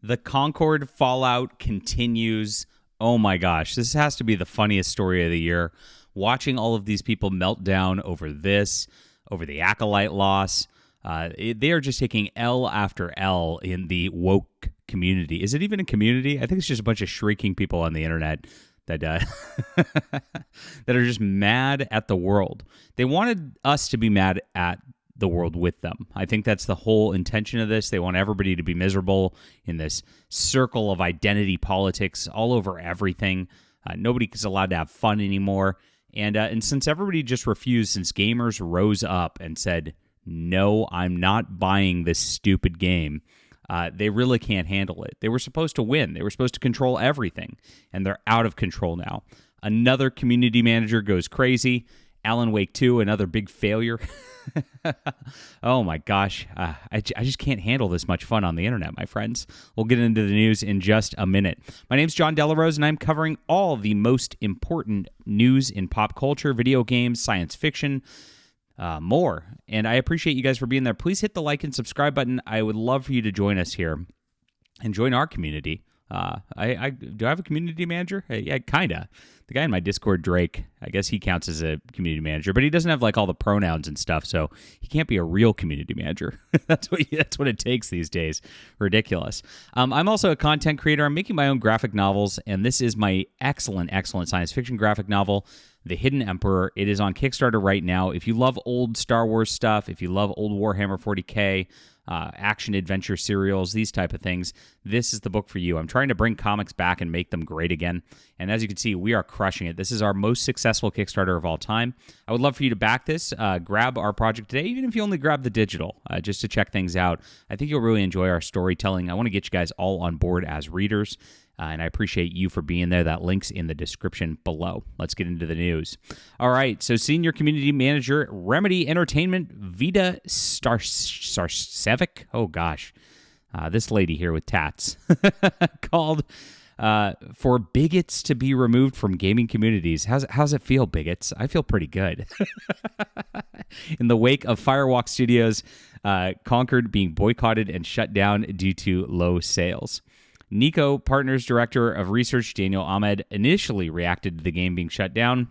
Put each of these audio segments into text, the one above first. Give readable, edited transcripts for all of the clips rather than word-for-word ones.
The Concord fallout continues. Oh my gosh, this has to be the funniest story of the year. Watching all of these people melt down over this, over the Acolyte loss. They are just taking L after L in the woke community. Is it even a community? I think it's just a bunch of shrieking people on the internet that that are just mad at the world. They wanted us to be mad at the world with them. I think that's the whole intention of this. They want everybody to be miserable in this circle of identity politics all over everything. Nobody is allowed to have fun anymore. And since everybody just refused, since gamers rose up and said, no, I'm not buying this stupid game, they really can't handle it. They were supposed to win. They were supposed to control everything, and they're out of control now. Another community manager goes crazy. Alan Wake 2, another big failure. Oh my gosh. I just can't handle this much fun on the internet, my friends. We'll get into the news in just a minute. My name's John Delarose, and I'm covering all the most important news in pop culture, video games, science fiction, more. And I appreciate you guys for being there. Please hit the like and subscribe button. I would love for you to join us here and join our community. Do I have a community manager? Yeah, kinda. The guy in my Discord, Drake, I guess he counts as a community manager, but he doesn't have like all the pronouns and stuff, so he can't be a real community manager. That's what it takes these days. Ridiculous. I'm also a content creator. I'm making my own graphic novels, and this is my excellent science fiction graphic novel, The Hidden Emperor. It is on Kickstarter right now. If you love old Star Wars stuff, if you love old Warhammer 40K, action-adventure serials, these type of things, this is the book for you. I'm trying to bring comics back and make them great again, and as you can see, we are crushing it. This is our most successful Kickstarter of all time. I would love for you to back this. Grab our project today, even if you only grab the digital, just to check things out. I think you'll really enjoy our storytelling. I want to get you guys all on board as readers, and I appreciate you for being there. That link's in the description below. Let's get into the news. All right, so Senior Community Manager, Remedy Entertainment, Vida Starcevic. Oh, gosh. This lady here with tats called for bigots to be removed from gaming communities. How's it feel, bigots? I feel pretty good. In the wake of Firewalk Studios, Concord being boycotted and shut down due to low sales. Nico Partners Director of Research Daniel Ahmed initially reacted to the game being shut down.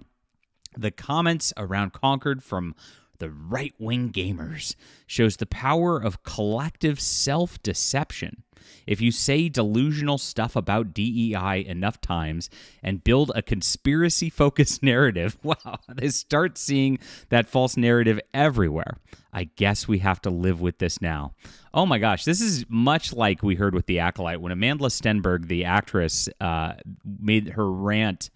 The comments around Concord from the right-wing gamers shows the power of collective self-deception. If you say delusional stuff about DEI enough times and build a conspiracy-focused narrative, wow, they start seeing that false narrative everywhere. I guess we have to live with this now. Oh my gosh, this is much like we heard with The Acolyte when Amanda Stenberg, the actress, made her rant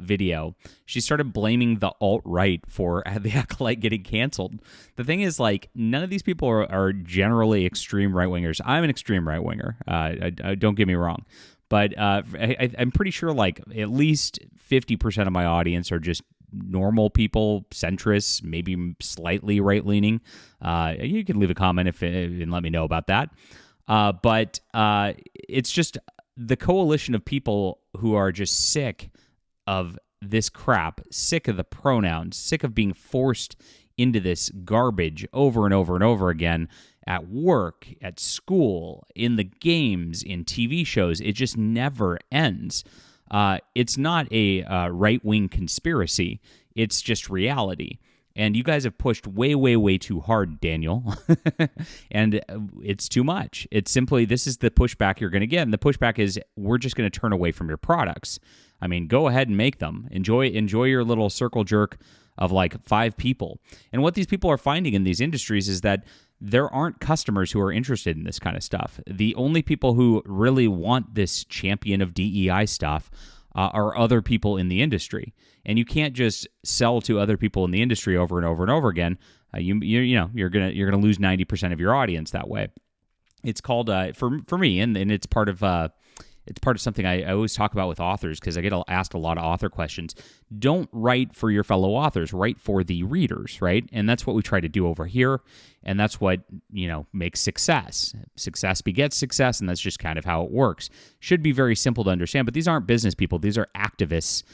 video. She started blaming the alt-right for The Acolyte getting canceled. The thing is, like, none of these people are generally extreme right-wingers. I'm an extreme right-winger. Don't get me wrong. But I'm pretty sure, like, at least 50% of my audience are just normal people, centrists, maybe slightly right-leaning. You can leave a comment and let me know about that. But it's just the coalition of people who are just sick of this crap, sick of the pronouns, sick of being forced into this garbage over and over and over again at work, at school, in the games, in TV shows. It just never ends. It's not a right-wing conspiracy. It's just reality. And you guys have pushed way too hard, Daniel. And it's too much. It's simply, this is the pushback you're going to get. And the pushback is, we're just going to turn away from your products. I mean, go ahead and make them. Enjoy your little circle jerk of like 5 people. And what these people are finding in these industries is that there aren't customers who are interested in this kind of stuff. The only people who really want this champion of DEI stuff are other people in the industry. And you can't just sell to other people in the industry over and over and over again. You're gonna lose 90% of your audience that way. It's called for me, and it's part of something I always talk about with authors, because I get asked a lot of author questions. Don't write for your fellow authors, write for the readers, right? And that's what we try to do over here, and that's what, makes success. Success begets success, and that's just kind of how it works. Should be very simple to understand, but these aren't business people. These are activists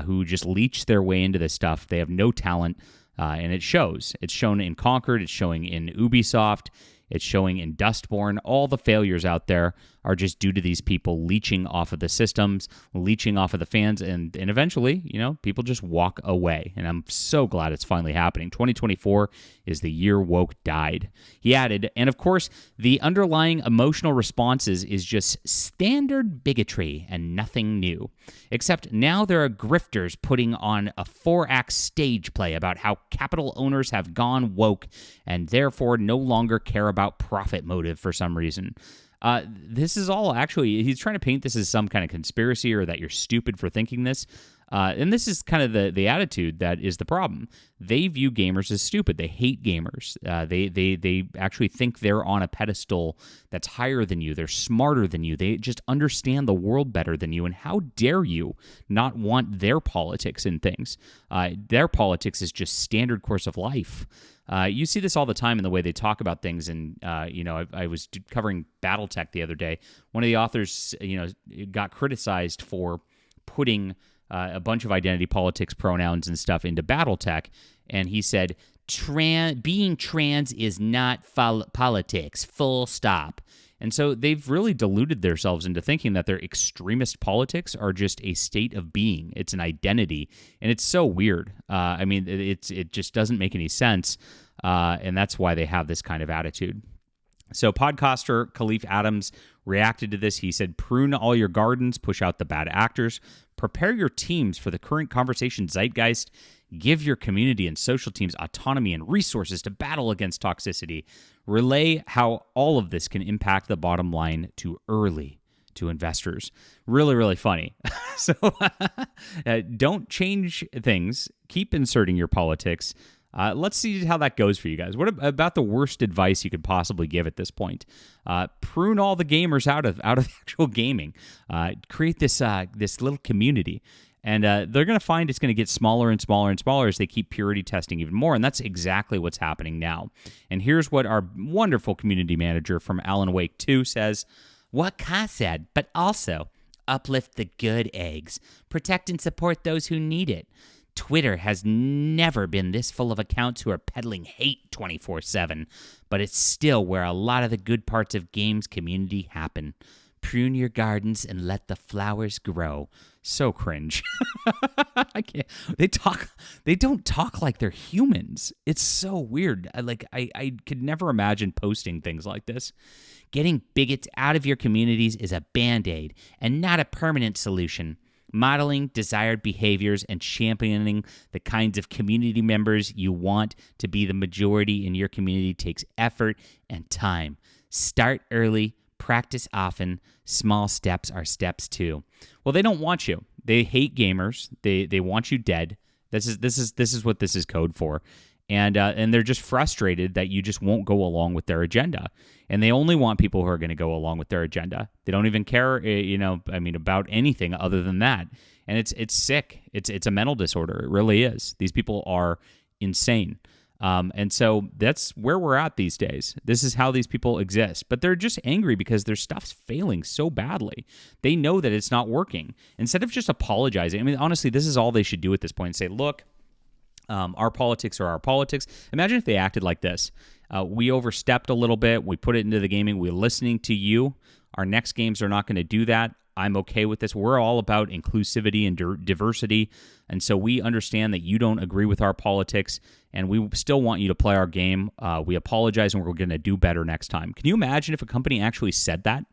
who just leech their way into this stuff. They have no talent, and it shows. It's shown in Concord. It's showing in Ubisoft. It's showing in Dustborn. All the failures out there are just due to these people leeching off of the systems, leeching off of the fans, and eventually, people just walk away. And I'm so glad it's finally happening. 2024 is the year woke died. He added, and of course, the underlying emotional responses is just standard bigotry and nothing new. Except now there are grifters putting on a 4-act stage play about how capital owners have gone woke and therefore no longer care about profit motive for some reason. This is all actually, he's trying to paint this as some kind of conspiracy or that you're stupid for thinking this. And this is kind of the attitude that is the problem. They view gamers as stupid. They hate gamers. They actually think they're on a pedestal that's higher than you. They're smarter than you. They just understand the world better than you. And how dare you not want their politics in things? Their politics is just standard course of life. You see this all the time in the way they talk about things. And, I was covering BattleTech the other day. One of the authors, got criticized for putting a bunch of identity politics pronouns and stuff into BattleTech. And he said, being trans is not politics, full stop. And so they've really deluded themselves into thinking that their extremist politics are just a state of being. It's an identity. And it's so weird. It just doesn't make any sense. And that's why they have this kind of attitude. So podcaster Khalif Adams reacted to this. He said, prune all your gardens, push out the bad actors, prepare your teams for the current conversation zeitgeist, give your community and social teams autonomy and resources to battle against toxicity, relay how all of this can impact the bottom line to investors. Really, really funny. So don't change things. Keep inserting your politics. Let's see how that goes for you guys. What about the worst advice you could possibly give at this point? Prune all the gamers out of actual gaming. Create this little community. And they're going to find it's going to get smaller and smaller and smaller as they keep purity testing even more. And that's exactly what's happening now. And here's what our wonderful community manager from Alan Wake 2 says. What Ka said, but also uplift the good eggs. Protect and support those who need it. Twitter has never been this full of accounts who are peddling hate 24/7, but it's still where a lot of the good parts of games community happen. Prune your gardens and let the flowers grow. So cringe. I can't. They don't talk like they're humans. It's so weird. I could never imagine posting things like this. Getting bigots out of your communities is a band-aid and not a permanent solution. Modeling desired behaviors and championing the kinds of community members you want to be the majority in your community takes effort and time. Start early, practice often. Small steps are steps too. Well, they don't want you. They hate gamers. They want you dead. This is what this is code for. And they're just frustrated that you just won't go along with their agenda. And they only want people who are going to go along with their agenda. They don't even care, about anything other than that. And it's sick. It's a mental disorder. It really is. These people are insane. And so that's where we're at these days. This is how these people exist. But they're just angry because their stuff's failing so badly. They know that it's not working. Instead of just apologizing, honestly, this is all they should do at this point and say, look, our politics are our politics. Imagine if they acted like this. We overstepped a little bit. We put it into the gaming. We're listening to you. Our next games are not going to do that. I'm okay with this. We're all about inclusivity and diversity. And so we understand that you don't agree with our politics, and we still want you to play our game. We apologize, and we're going to do better next time. Can you imagine if a company actually said that?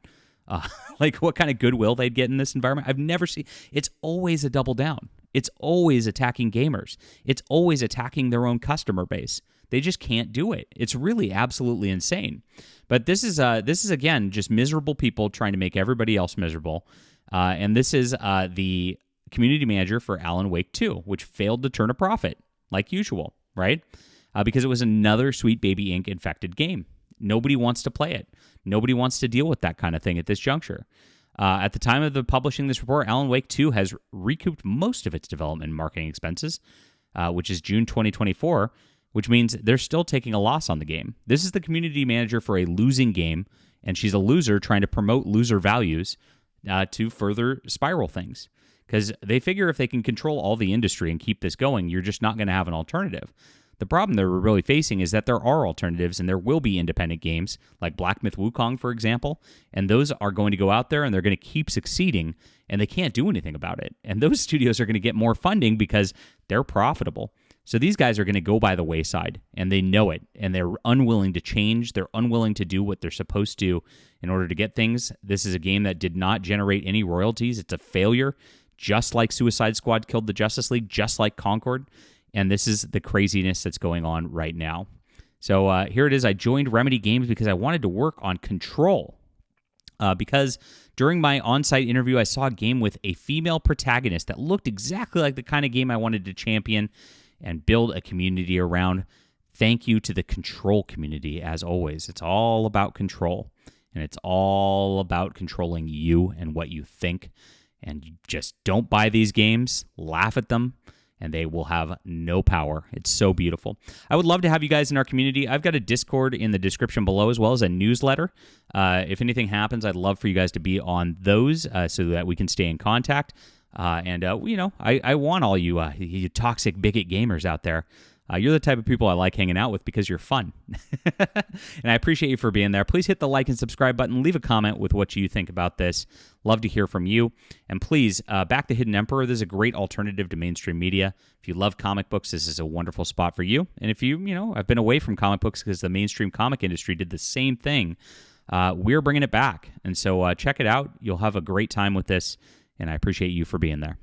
What kind of goodwill they'd get in this environment? I've never seen. It's always a double down. It's always attacking gamers. It's always attacking their own customer base. They just can't do it. It's really absolutely insane. But this is again just miserable people trying to make everybody else miserable. And this is the community manager for Alan Wake 2, which failed to turn a profit like usual, right? Because it was another Sweet Baby Inc. infected game. Nobody wants to play it. Nobody wants to deal with that kind of thing at this juncture. At the time of the publishing this report, Alan Wake 2 has recouped most of its development and marketing expenses, which is June 2024, which means they're still taking a loss on the game. This is the community manager for a losing game, and she's a loser trying to promote loser values to further spiral things. Because they figure if they can control all the industry and keep this going, you're just not going to have an alternative. The problem they're really facing is that there are alternatives and there will be independent games like Black Myth Wukong, for example, and those are going to go out there and they're going to keep succeeding and they can't do anything about it. And those studios are going to get more funding because they're profitable. So these guys are going to go by the wayside, and they know it, and they're unwilling to change. They're unwilling to do what they're supposed to in order to get things. This is a game that did not generate any royalties. It's a failure, just like Suicide Squad killed the Justice League, just like Concord, and this is the craziness that's going on right now. So here it is. I joined Remedy Games because I wanted to work on Control. Because during my on-site interview, I saw a game with a female protagonist that looked exactly like the kind of game I wanted to champion and build a community around. Thank you to the Control community, as always. It's all about control, and it's all about controlling you and what you think. And you just don't buy these games, laugh at them, and they will have no power. It's so beautiful. I would love to have you guys in our community. I've got a Discord in the description below, as well as a newsletter. If anything happens, I'd love for you guys to be on those so that we can stay in contact. I want all you toxic bigot gamers out there. You're the type of people I like hanging out with because you're fun. And I appreciate you for being there. Please hit the like and subscribe button. Leave a comment with what you think about this. Love to hear from you. And please, back the Hidden Emperor. This is a great alternative to mainstream media. If you love comic books, this is a wonderful spot for you. And if I've been away from comic books because the mainstream comic industry did the same thing. We're bringing it back. And so check it out. You'll have a great time with this. And I appreciate you for being there.